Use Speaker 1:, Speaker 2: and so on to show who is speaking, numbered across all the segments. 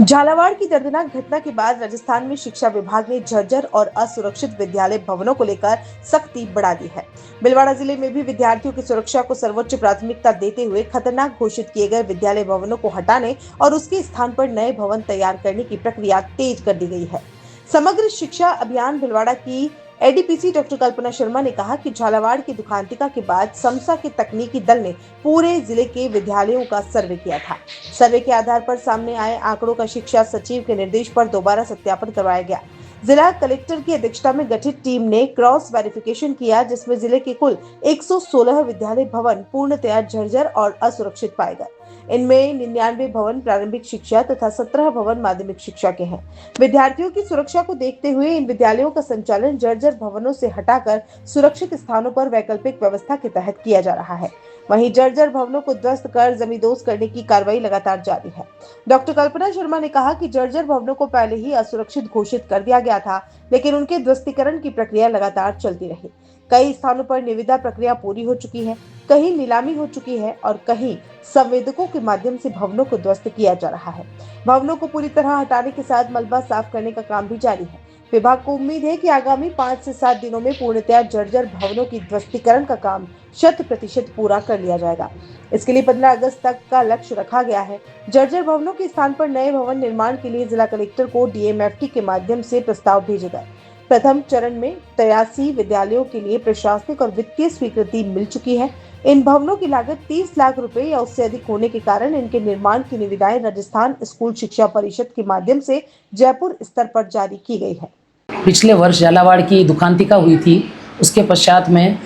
Speaker 1: झालावाड़ की दर्दनाक घटना के बाद राजस्थान में शिक्षा विभाग ने जर्जर और असुरक्षित विद्यालय भवनों को लेकर सख्ती बढ़ा दी है। भीलवाड़ा जिले में भी विद्यार्थियों की सुरक्षा को सर्वोच्च प्राथमिकता देते हुए खतरनाक घोषित किए गए विद्यालय भवनों को हटाने और उसके स्थान पर नए भवन तैयार करने की प्रक्रिया तेज कर दी गई है। समग्र शिक्षा अभियान भीलवाड़ा की एडीपीसी डॉक्टर कल्पना शर्मा ने कहा कि झालावाड़ की दुखांतिका के बाद समसा के तकनीकी दल ने पूरे जिले के विद्यालयों का सर्वे किया था। सर्वे के आधार पर सामने आए आंकड़ों का शिक्षा सचिव के निर्देश पर दोबारा सत्यापन करवाया गया। जिला कलेक्टर की अध्यक्षता में गठित टीम ने क्रॉस वेरिफिकेशन किया, जिसमें जिले के कुल 116 विद्यालय भवन पूर्णतया जर्जर और असुरक्षित पाए गए। इनमें 99 भवन प्रारंभिक शिक्षा तथा 17 भवन माध्यमिक शिक्षा के हैं। विद्यार्थियों की सुरक्षा को देखते हुए इन विद्यालयों का संचालन जर्जर भवनों से हटाकर सुरक्षित स्थानों पर वैकल्पिक व्यवस्था के तहत किया जा रहा है। वहीं जर्जर भवनों को ध्वस्त कर जमींदोज करने की कार्रवाई लगातार जारी है। डॉक्टर कल्पना शर्मा ने कहा कि जर्जर भवनों को पहले ही असुरक्षित घोषित कर दिया गया था, लेकिन उनके ध्वस्तीकरण की प्रक्रिया लगातार चलती रही। कई स्थानों पर निविदा प्रक्रिया पूरी हो चुकी है, कहीं नीलामी हो चुकी है और कहीं संवेदकों के माध्यम से भवनों को ध्वस्त किया जा रहा है। भवनों को पूरी तरह हटाने के साथ मलबा साफ करने का काम भी जारी है। विभाग को उम्मीद है कि आगामी 5 से 7 दिनों में पूर्णतया जर्जर भवनों की ध्वस्तीकरण का काम 100% पूरा कर लिया जाएगा। इसके लिए 15 अगस्त तक का लक्ष्य रखा गया है। जर्जर भवनों के स्थान पर नए भवन निर्माण के लिए जिला कलेक्टर को डीएमएफटी के माध्यम से प्रस्ताव भेजे गए। प्रथम चरण में 83 विद्यालयों के लिए प्रशासनिक और वित्तीय स्वीकृति मिल चुकी है। इन भवनों की लागत 30 लाख रुपए या उससे अधिक होने के कारण इनके निर्माण की निविदाएं राजस्थान स्कूल शिक्षा परिषद के माध्यम से जयपुर स्तर पर जारी की गई है।
Speaker 2: पिछले वर्ष झालावाड़ की दुखांतिका हुई थी, उसके पश्चात में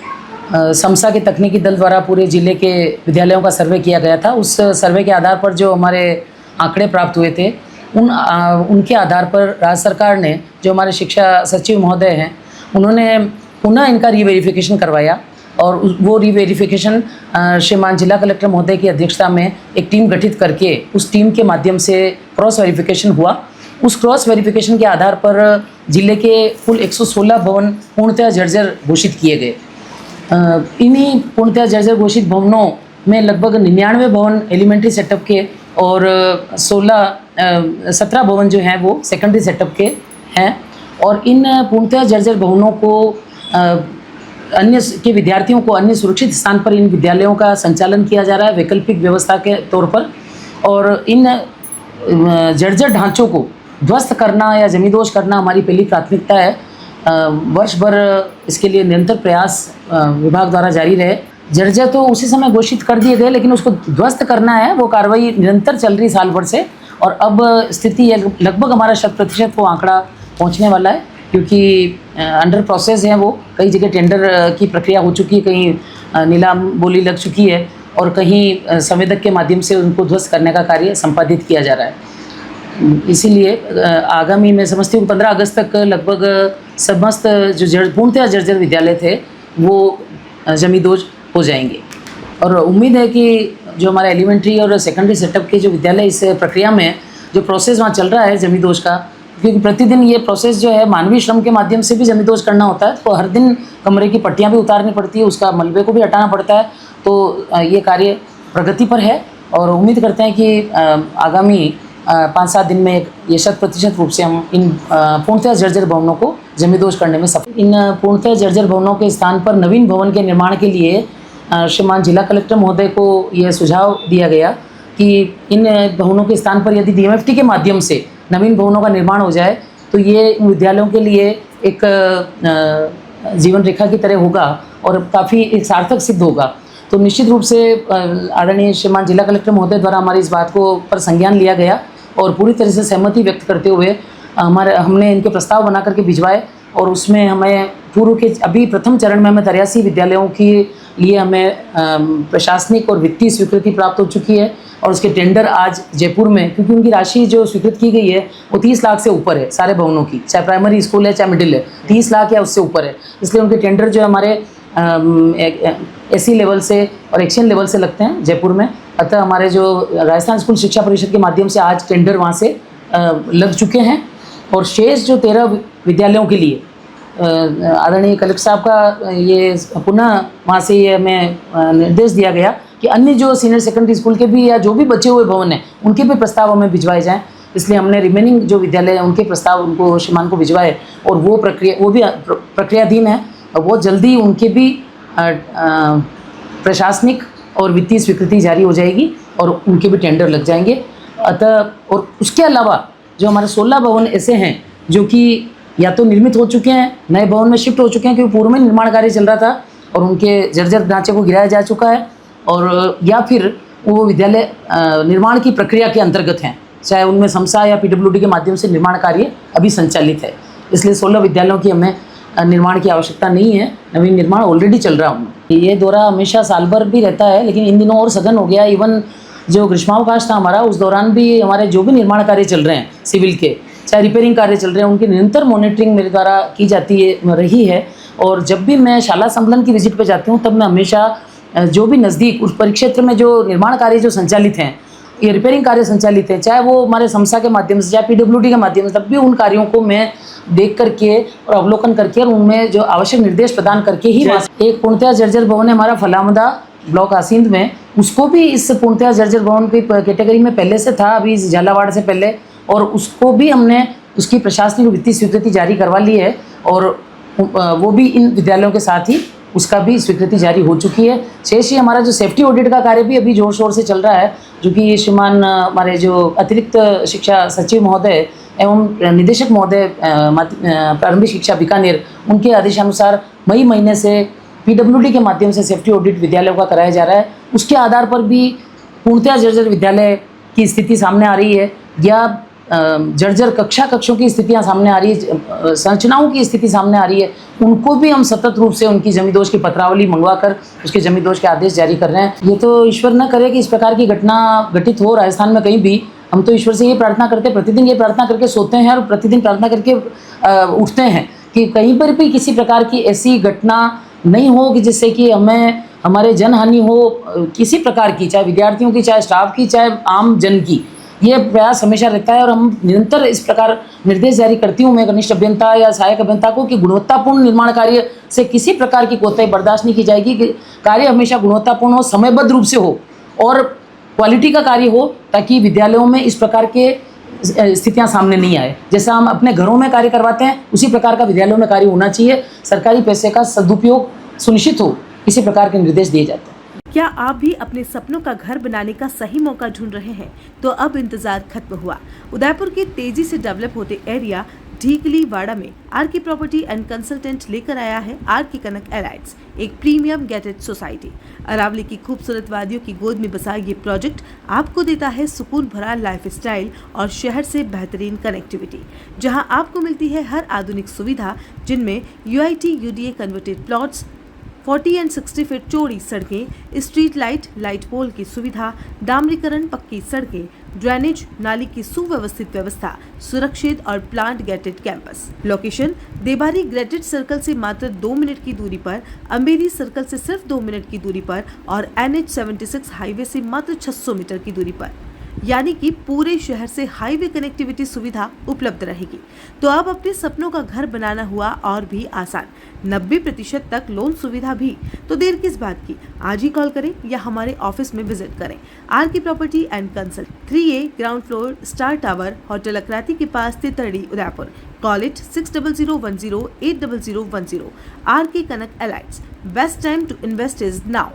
Speaker 2: समसा के तकनीकी दल द्वारा पूरे जिले के विद्यालयों का सर्वे किया गया था। उस सर्वे के आधार पर जो हमारे आंकड़े प्राप्त हुए थे, उनके आधार पर राज्य सरकार ने, जो हमारे शिक्षा सचिव महोदय हैं, उन्होंने पुनः इनका रीवेरिफिकेशन करवाया और वो रीवेरिफिकेशन श्रीमान जिला कलेक्टर महोदय की अध्यक्षता में एक टीम गठित करके उस टीम के माध्यम से क्रॉस वेरिफिकेशन हुआ। उस क्रॉस वेरिफिकेशन के आधार पर जिले के कुल 116 भवन पूर्णतया जर्जर घोषित किए गए। इन्हीं पूर्णतया जर्जर घोषित भवनों में लगभग 99 भवन एलिमेंट्री सेटअप के और 17 भवन जो हैं वो सेकेंडरी सेटअप के हैं। और इन पूर्णतया जर्जर भवनों को अन्य के विद्यार्थियों को अन्य सुरक्षित स्थान पर इन विद्यालयों का संचालन किया जा रहा है वैकल्पिक व्यवस्था के तौर पर। और इन जर्जर ढांचों को ध्वस्त करना या जमींदोज करना हमारी पहली प्राथमिकता है। वर्ष भर इसके लिए निरंतर प्रयास विभाग द्वारा जारी रहे। जर्जर तो उसी समय घोषित कर दिए गए, लेकिन उसको ध्वस्त करना है, वो कार्रवाई निरंतर चल रही साल भर से। और अब स्थिति लगभग हमारा 100% वो आंकड़ा पहुंचने वाला है, क्योंकि अंडर प्रोसेस है। वो कई जगह टेंडर की प्रक्रिया हो चुकी है, कहीं नीलाम बोली लग चुकी है और कहीं संवेदक के माध्यम से उनको ध्वस्त करने का कार्य संपादित किया जा रहा है। इसीलिए आगामी मैं समझती हूँ 15 अगस्त तक लगभग समस्त जो पूर्णतया जर्जर विद्यालय थे वो जमींदोज हो जाएंगे। और उम्मीद है कि जो हमारा एलिमेंट्री और सेकेंडरी सेटअप के जो विद्यालय इस प्रक्रिया में जो प्रोसेस वहाँ चल रहा है जमींदोज का, क्योंकि प्रतिदिन ये प्रोसेस जो है मानवीय श्रम के माध्यम से भी जमींदोज करना होता है, तो हर दिन कमरे की पट्टियाँ भी उतारनी पड़ती है, उसका मलबे को भी हटाना पड़ता है। तो ये कार्य प्रगति पर है और उम्मीद करते हैं कि आगामी 5-7 दिन में ये 100% रूप से हम इन पूर्णतया जर्जर भवनों को जमींदोज करने में सफल। इन पूर्णतया जर्जर भवनों के स्थान पर नवीन भवन के निर्माण के लिए श्रीमान जिला कलेक्टर महोदय को यह सुझाव दिया गया कि इन भवनों के स्थान पर यदि डीएमएफटी के माध्यम से नवीन भवनों का निर्माण हो जाए तो ये इन विद्यालयों के लिए एक जीवन रेखा की तरह होगा और काफ़ी एक सार्थक सिद्ध होगा। तो निश्चित रूप से आदरणीय श्रीमान जिला कलेक्टर महोदय द्वारा हमारी इस बात को पर संज्ञान लिया गया और पूरी तरह से सहमति व्यक्त करते हुए हमने इनके प्रस्ताव बना करके भिजवाए। और उसमें हमें पूर्व के अभी प्रथम चरण में हमें 83 विद्यालयों के लिए हमें प्रशासनिक और वित्तीय स्वीकृति प्राप्त हो चुकी है और उसके टेंडर आज जयपुर में, क्योंकि उनकी राशि जो स्वीकृत की गई है वो 30 लाख से ऊपर है सारे भवनों की, चाहे प्राइमरी स्कूल है चाहे मिडिल है, 30 लाख या उससे ऊपर है। इसलिए उनके टेंडर जो हमारे एसी लेवल से और एक्शन लेवल से लगते हैं जयपुर में। अतः हमारे जो राजस्थान स्कूल शिक्षा परिषद के माध्यम से आज टेंडर वहाँ से लग चुके हैं और शेष जो 13 विद्यालयों के लिए आदरणीय कलेक्टर साहब का ये पुनः वहाँ से ये हमें निर्देश दिया गया कि अन्य जो सीनियर सेकेंडरी स्कूल के भी या जो भी बचे हुए भवन हैं उनके भी प्रस्ताव हमें भिजवाए जाएँ, इसलिए हमने रिमेनिंग जो विद्यालय हैं उनके प्रस्ताव उनको श्रीमान को भिजवाए और वो भी प्रक्रियाधीन है और बहुत जल्दी उनके भी प्रशासनिक और वित्तीय स्वीकृति जारी हो जाएगी और उनके भी टेंडर लग जाएंगे। अतः और उसके अलावा जो हमारे 16 भवन ऐसे हैं जो कि या तो निर्मित हो चुके हैं, नए भवन में शिफ्ट हो चुके हैं क्योंकि पूर्व में निर्माण कार्य चल रहा था और उनके जर्जर ढांचे को गिराया जा चुका है, और या फिर वो विद्यालय निर्माण की प्रक्रिया के अंतर्गत हैं, चाहे उनमें समसा या पीडब्ल्यूडी के माध्यम से निर्माण कार्य अभी संचालित है। इसलिए 16 विद्यालयों की हमें निर्माण की आवश्यकता नहीं है, नवीन निर्माण ऑलरेडी चल रहा है उनमें। ये दौरा हमेशा साल भर भी रहता है, लेकिन इन दिनों और सघन हो गया। इवन जो ग्रीष्मावकाश था हमारा, उस दौरान भी हमारे जो भी निर्माण कार्य चल रहे हैं सिविल के, चाहे रिपेयरिंग कार्य चल रहे हैं, उनकी निरंतर मॉनिटरिंग मेरे द्वारा की जाती है रही है। और जब भी मैं शाला सम्मेलन की विजिट पे जाती हूँ तब मैं हमेशा जो भी नज़दीक उस परिक्षेत्र में जो निर्माण कार्य जो संचालित हैं, ये रिपेयरिंग कार्य संचालित है, चाहे वो हमारे समसा के माध्यम से चाहे पीडब्ल्यूडी के माध्यम से, तब भी उन कार्यों को मैं देख करके और अवलोकन करके और उनमें जो आवश्यक निर्देश प्रदान करके ही एक पूर्णतया जर्जर भवन है हमारा फलामदा ब्लॉक आसींद में, उसको भी इस पूर्णतया जर्जर भवन की कैटेगरी में पहले से था, अभी इस झालावाड़ से पहले, और उसको भी हमने उसकी प्रशासनिक वित्तीय स्वीकृति जारी करवा ली है और वो भी इन विद्यालयों के साथ ही उसका भी स्वीकृति जारी हो चुकी है। शेष ही हमारा जो सेफ्टी ऑडिट का कार्य भी अभी जोर शोर से चल रहा है, जो कि श्रीमान हमारे जो अतिरिक्त शिक्षा सचिव महोदय एवं निदेशक महोदय प्रारंभिक शिक्षा बीकानेर, उनके आदेशानुसार मई महीने से पीडब्ल्यूडी के माध्यम से सेफ्टी ऑडिट विद्यालयों का कराया जा रहा है। उसके आधार पर भी पूर्णतया जर्जर विद्यालय की स्थिति सामने आ रही है या जर्जर कक्षों की स्थितियां सामने आ रही है, संरचनाओं की स्थिति सामने आ रही है, उनको भी हम सतत रूप से उनकी जमींदोज की पत्रावली मंगवाकर उसके जमींदोज के आदेश जारी कर रहे हैं। ये तो ईश्वर न करे कि इस प्रकार की घटना घटित हो राजस्थान में कहीं भी। हम तो ईश्वर से ये प्रार्थना करते, प्रतिदिन ये प्रार्थना करके सोते हैं और प्रतिदिन प्रार्थना करके उठते हैं कि कहीं पर भी किसी प्रकार की ऐसी घटना नहीं हो कि जिससे कि हमें हमारे जनहानि हो किसी प्रकार की, चाहे विद्यार्थियों की, चाहे स्टाफ की, चाहे आम जन की। ये प्रयास हमेशा रहता है और हम निरंतर इस प्रकार निर्देश जारी करती हूँ मैं कनिष्ठ अभियंता या सहायक अभियंता को कि गुणवत्तापूर्ण निर्माण कार्य से किसी प्रकार की कोताही बर्दाश्त नहीं की जाएगी, कि कार्य हमेशा गुणवत्तापूर्ण हो, समयबद्ध रूप से हो और क्वालिटी का कार्य हो, ताकि विद्यालयों में इस प्रकार के स्थितियां सामने नहीं आए। जैसा हम अपने घरों में कार्य करवाते हैं उसी प्रकार का विद्यालयों में कार्य होना चाहिए, सरकारी पैसे का सदुपयोग सुनिश्चित हो, इसी प्रकार के निर्देश दिए जाते हैं।
Speaker 1: क्या आप भी अपने सपनों का घर बनाने का सही मौका ढूंढ रहे हैं? तो अब इंतजार खत्म हुआ। उदयपुर के तेजी से डेवलप होते एरिया ढीकली वाड़ा में are K property and consultant लेकर आया है आर के कनक एलाइट्स, एक प्रीमियम गेटेड सोसाइटी। अरावली की खूबसूरत वादियों की गोद में बसा ये प्रोजेक्ट आपको देता है सुकून भरा लाइफस्टाइल और शहर से बेहतरीन कनेक्टिविटी, जहां आपको मिलती है हर आधुनिक सुविधा, जिनमें UIT UDA converted plots, 40 and 60 feet चौड़ी सड़कें, स्ट्रीट लाइट पोल की सुविधा, डामरीकरण, पक्की सड़कें, ड्रेनेज, नाली की सुव्यवस्थित व्यवस्था, सुरक्षित और plant gated campus. Location Debari graded circle से मात्र 2 मिनट की दूरी पर, अम्बेरी सर्कल से सिर्फ 2 मिनट की दूरी पर और NH76 हाईवे से मात्र 600 मीटर की दूरी पर, यानी कि पूरे शहर से हाईवे कनेक्टिविटी सुविधा उपलब्ध रहेगी। तो अब अपने सपनों का घर बनाना हुआ और भी आसान, 90% तक लोन सुविधा भी। तो देर किस बात की, आज ही कॉल करें या हमारे ऑफिस में विजिट करें। R K property and consult, 3A ground floor, star tower, hotel Akrati के पास, Titardi, Udaipur. Call it 6010 8010। R K Kanak elites, best time to invest is now.